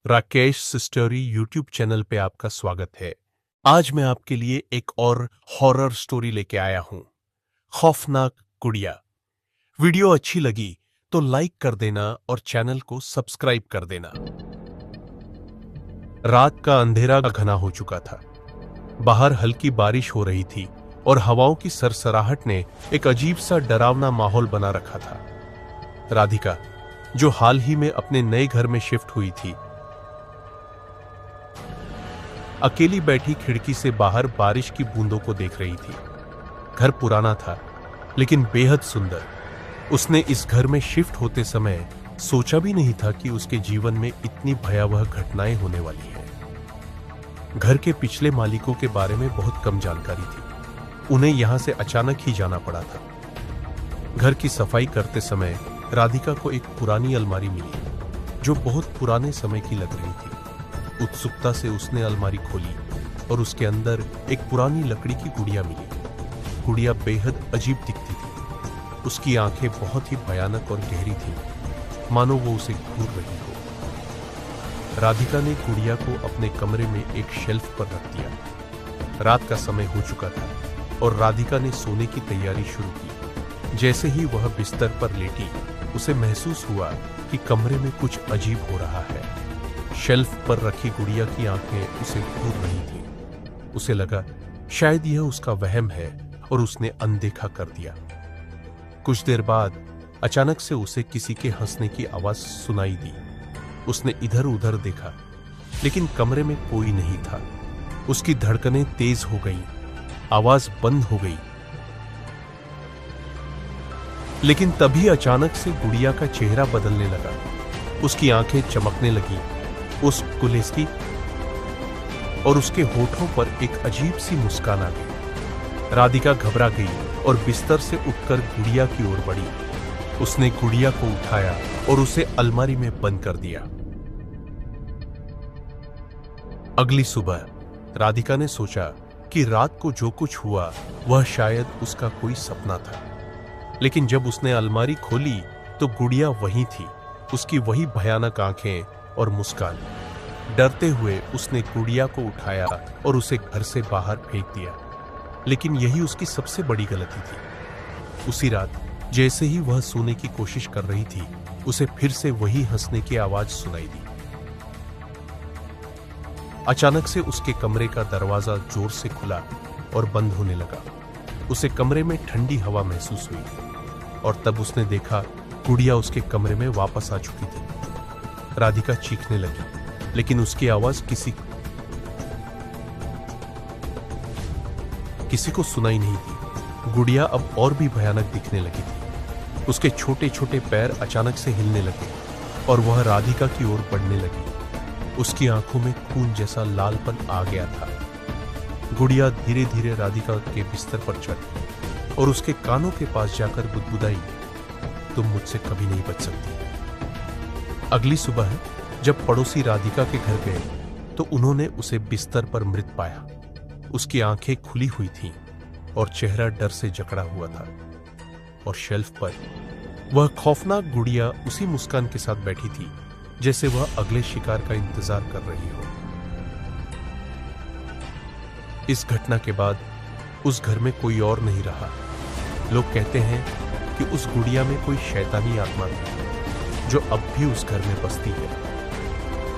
Rakesh story YouTube channel पे आपका स्वागत है। आज मैं आपके लिए एक और हॉरर स्टोरी लेके आया हूं, खौफनाक गुड़िया। वीडियो अच्छी लगी तो लाइक कर देना और चैनल को सब्सक्राइब कर देना। रात का अंधेरा घना हो चुका था। बाहर हल्की बारिश हो रही थी और हवाओं की सरसराहट ने एक अजीब सा डरावना माहौल बना रखा था। राधिका, जो हाल ही में अपने नए घर में शिफ्ट हुई थी, अकेली बैठी खिड़की से बाहर बारिश की बूंदों को देख रही थी। घर पुराना था लेकिन बेहद सुंदर। उसने इस घर में शिफ्ट होते समय सोचा भी नहीं था कि उसके जीवन में इतनी भयावह घटनाएं होने वाली हैं। घर के पिछले मालिकों के बारे में बहुत कम जानकारी थी। उन्हें यहां से अचानक ही जाना पड़ा था। घर की सफाई करते समय राधिका को एक पुरानी अलमारी मिली जो बहुत पुराने समय की लग रही थी। उत्सुकता से उसने अलमारी खोली और उसके अंदर एक पुरानी लकड़ी की गुड़िया मिली। गुड़िया बेहद अजीब दिखती थी। उसकी आंखें बहुत ही भयानक और गहरी थीं, मानो वो उसे घूर रही हो। राधिका ने गुड़िया को अपने कमरे में एक शेल्फ पर रख दिया। रात का समय हो चुका था और राधिका ने सोने की तैयारी शुरू की। जैसे ही वह बिस्तर पर लेटी, उसे महसूस हुआ कि कमरे में कुछ अजीब हो रहा है। शेल्फ पर रखी गुड़िया की आंखें उसे घूर रही थीं। उसे लगा शायद यह उसका वहम है और उसने अनदेखा कर दिया। कुछ देर बाद अचानक से उसे किसी के हंसने की आवाज सुनाई दी। उसने इधर उधर देखा लेकिन कमरे में कोई नहीं था। उसकी धड़कनें तेज हो गईं, आवाज बंद हो गई। लेकिन तभी अचानक से गुड़िया का चेहरा बदलने लगा। उसकी आंखें चमकने लगी, उस गुलेस्की और उसके होठों पर एक अजीब सी मुस्कान आ गई। राधिका घबरा गई और बिस्तर से उठकर गुड़िया की ओर बढ़ी। उसने गुड़िया को उठाया और उसे अलमारी में बंद कर दिया। अगली सुबह राधिका ने सोचा कि रात को जो कुछ हुआ वह शायद उसका कोई सपना था। लेकिन जब उसने अलमारी खोली तो गुड़िया वहीं थी, उसकी वही भयानक आंखें और मुस्कान। डरते हुए उसने गुड़िया को उठाया और उसे घर से बाहर फेंक दिया। लेकिन यही उसकी सबसे बड़ी गलती थी। उसी रात जैसे ही वह सोने की कोशिश कर रही थी, उसे फिर से वही हंसने की आवाज सुनाई दी। अचानक से उसके कमरे का दरवाजा जोर से खुला और बंद होने लगा। उसे कमरे में ठंडी हवा महसूस हुई और तब उसने देखा गुड़िया उसके कमरे में वापस आ चुकी थी। राधिका चीखने लगी लेकिन उसकी आवाज किसी को सुनाई नहीं दी। गुड़िया अब और भी भयानक दिखने लगी थी। उसके छोटे छोटे पैर अचानक से हिलने लगे और वह राधिका की ओर बढ़ने लगी। उसकी आंखों में खून जैसा लालपन आ गया था। गुड़िया धीरे धीरे राधिका के बिस्तर पर चढ़ी और उसके कानों के पास जाकर बुदबुदाई, तुम मुझसे कभी नहीं बच सकती। अगली सुबह जब पड़ोसी राधिका के घर गए तो उन्होंने उसे बिस्तर पर मृत पाया। उसकी आंखें खुली हुई थीं और चेहरा डर से जकड़ा हुआ था और शेल्फ पर वह खौफनाक गुड़िया उसी मुस्कान के साथ बैठी थी जैसे वह अगले शिकार का इंतजार कर रही हो। इस घटना के बाद उस घर में कोई और नहीं रहा। लोग कहते हैं कि उस गुड़िया में कोई शैतानी आत्मा थी जो अब भी उस घर में बसती है।